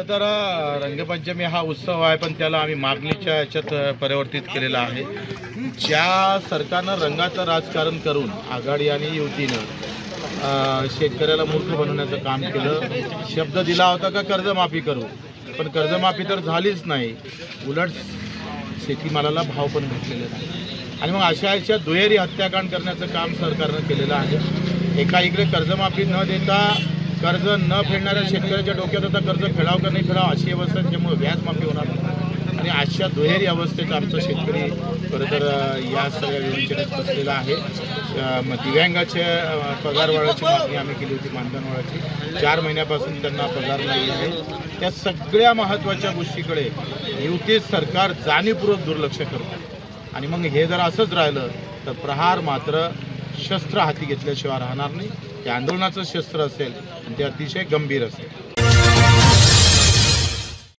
खरं तर रंगपंचमी हा उत्सव आहे, पण त्याला आम्ही मागणीच्या याच्यात परिवर्तित केलेला आहे। ज्या सरकारनं रंगाचं राजकारण करून आघाडी आणि युतीनं शेतकऱ्याला मूर्ख बनवण्याचं काम केलं। शब्द दिला होता का कर्जमाफी करू, पण कर्जमाफी तर झालीच नाही, उलट शेतीमालाला भाव पण भेटलेले नाही। आणि मग अशा दुहेरी हत्याकांड करण्याचं काम सरकारनं केलेलं आहे। एका इकडे कर्जमाफी न देता कर्ज न फेडणाऱ्या शेतकऱ्याच्या डोक्यात आता कर्ज फेडाव का नाही फेडाव अशी अवस्था, त्यामुळे व्याजमाफी होणार नाही। आणि अशा दुहेरी अवस्थेत आमचा शेतकरी खरं तर या सगळ्या विवंचनेत बसलेला आहे। दिव्यांगाचे पगार वाढायची मागणी आम्ही केली होती, मानधन वाढायची, 4 महिन्यापासून त्यांना पगार नाही आहे। त्या सगळ्या महत्त्वाच्या गोष्टीकडे युती सरकार जाणीवपूर्वक दुर्लक्ष करतं। आणि मग हे जर असंच राहिलं तर प्रहार मात्र शस्त्र हाती घेतल्याशिवाय राहणार नाही। ते आंदोलनाचं शस्त्र असेल, ते अतिशय गंभीर असेल।